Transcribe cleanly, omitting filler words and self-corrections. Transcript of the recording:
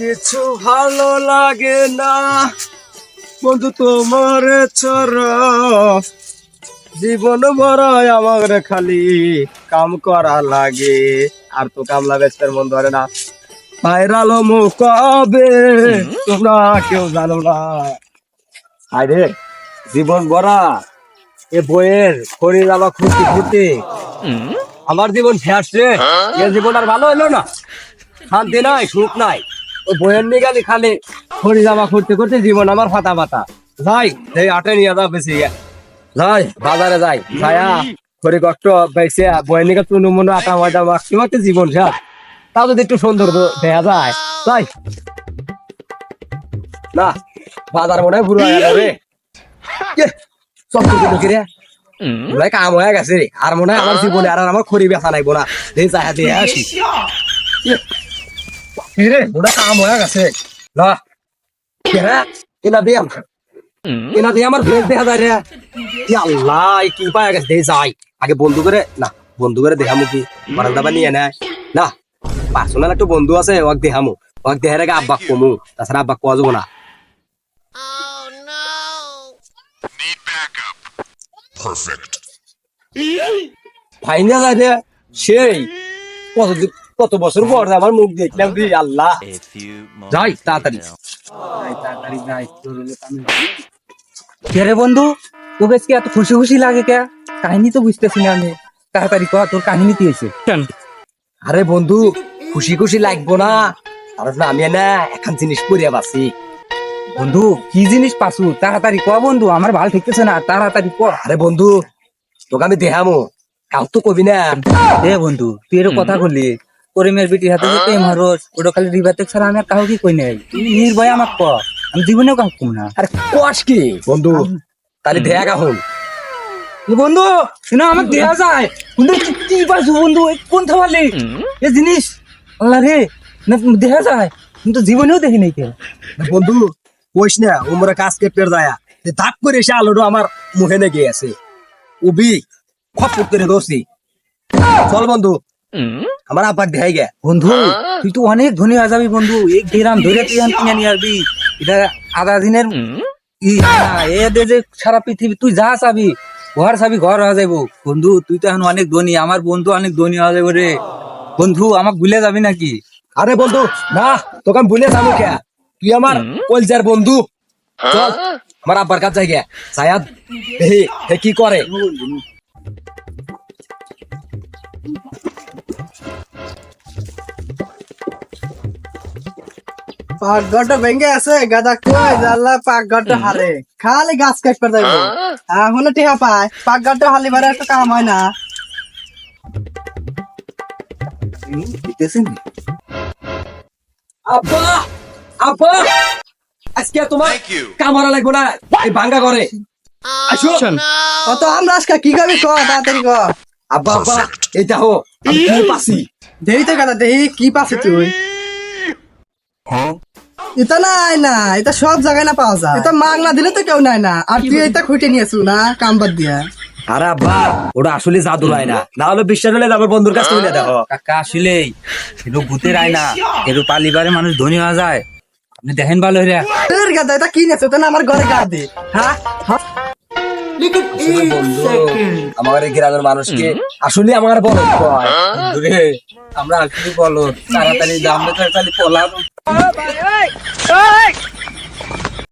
কিছু ভালো লাগে না বন্ধু তোমার ছাড়া, জীবন ভরায় আমার খালি কাম করা লাগে, আর তো কামলা বেচতে মন ধরে না। ভাইরাল মুখ কবে তোমরা কেউ জানো না। আরে জীবন ভরা এ বইয়ের খড়ি যাওয়া খুঁজতে খুঁজতে আমার জীবন শেষ রে। এ জীবন আর ভালো হলো না, শান্তি নাই সুখ নাই। ওই বইয়ের নিগালি খালি খড়ি জামা করতে করতে জীবন আমার ফাতা পাতা। যাই এই আটে নিয়ে যাও বেশি যাই বাজারে যাই ছায়া খড়ি কষ্ট বেশি বইয়ের নিগা চুনু মুনু আটা ময়দা মাখতে মাখতে জীবন শেষ। তাও যদি একটু সুন্দর দেখা যায় যাই না। বাজার মনে হয় ঘুরে গেল রে, সব কিছু রে ভাই কাম হয়ে গেছে রে। আর মনে হয় আমার জীবনে আর আমার খড়ি বেচা নাই বোনা দিয়ে চাই দিয়ে আসি রে। ওটা কাম হয়ে গেছে না এনা দিয়ে আমার ফেস দেখা যায় রে। আল্লাহ কি পায় গেছে দিয়ে যাই আগে বন্ধু করে না, বন্ধু করে দেখামু কি বারান্দা বা নিয়ে নেয় না। পার্সোনাল একটা বন্ধু আছে ওকে দেখামু, ওকে দেখার আগে আব্বাক কমু, তাছাড়া আব্বাক কোয়া যাবো না। Perfect. ফাইনাল যায় রে সেই কত বছর পর আমার মুখ দেখলাম রে। আল্লাহ যাই তাড়াতাড়ি যাই। রে বন্ধু তোকে আজকে এত খুশি খুশি লাগে কে? কাহিনী তো বুঝতেছি না আমি। তাড়াতাড়ি কর, তোর কাহিনী কি হয়েছে? আরে বন্ধু খুশি খুশি লাগবো না, কারণ আমি না এখন জিনিস পরিয়া বাসি। বন্ধু কি জিনিস পাসু? তাড়াতাড়ি ক বন্ধু, আমার ভালো ঠিকতেছে না, তাড়াতাড়ি ক। আরে বন্ধু তোকে আমি দেখামো, কাউ তো কবি না। এ বন্ধু তুই এর কথা বললি করিমের বিটির হাতে যে প্রেম হারস ওটা খালি রিবাতে ছাড়া আমি আর কাউ কি কই নাই। তুই নির্ভয় আমাক ক, আমি জীবনেও কাউ কম না। আরে কস কি বন্ধু তাহলে দেখা এখন। বন্ধু শুনে আমাকে দেয়া যায় বন্ধু, কি পাইছো বন্ধু? কোন থামালি এ জিনিস? আল্লাহ রে না দেখা যায়, কিন্তু জীবনেও দেখি নাই কেউ। বন্ধু কইস না ওমরা কাজ কেটে যায় ধাপ করে এসে আলোটা আমার মুখে লেগে আছে, উবি খপ করে দোষি। চল বন্ধু আমার আব্বাক দেখাই গে। বন্ধু তুই তো অনেক ধনী হয়ে যাবি বন্ধু, এক গ্রাম ধরে তুই কিনে নিয়ে আসবি। এটা আধা দিনের এ দে যে সারা পৃথিবী তুই যা চাবি ঘর চাবি ঘর হয়ে যাবো। বন্ধু তুই তো এখন অনেক ধনী, আমার বন্ধু অনেক ধনী হয়ে যাবো রে। বন্ধু আমাকে ভুলে যাবি নাকি? আরে বন্ধু না তোকে আমি ভুলে যাবো কে, তুই আমার কলজার বন্ধু। চল আমার আব্বার কাছে যাই গে, সায়াদ হে কি করে। পাকঘরটা ভেঙে আছে গাদা কই জানলা পাকঘরটা হারে খালি গাছ কাটতে যাইবো। এখন টিহা পায় পাকঘরটা হালি বারে একটা কাম হয় না। আব্বা আব্বা আজকে তোমার কামড়া লাগবো না, এই ভাঙ্গা করে আসো। অত আমরা আজকে কি খাবি ক তাড়াতাড়ি ক। আব্বা আব্বা এই দেখো আমি কি পাচ্ছি। দেহি তো গাদা দেহি কি পাচ্ছে তুই? এটা নাই না, এটা সব জায়গায় না পাওয়া যায়। এটা মাগ না দিলে তো কেউ নাই না, আর তুই এটা খুঁটে নিয়েছু না কাম বাদ দিয়া। আরে আব্বা ওটা আসলে জাদু হয় না, না হলে বিশ্বাস হলে আমার বন্ধুর কাছ থেকে দেখো। কাকা আসলেই এগুলো ভূতের আয় না, এগুলো পালিবারে মানুষ ধনী হয়ে যায়। আপনি দেখেন ভালো হইরা তোর গাদা এটা কি নিয়েছো? তো না আমার ঘরে গা দে। হ্যাঁ আসলে বন্ধু আমার এই গ্রামের মানুষকে আসলে আমার বড় আমরা আসলে বলো তাড়াতাড়ি দাম তাড়াতাড়ি পলা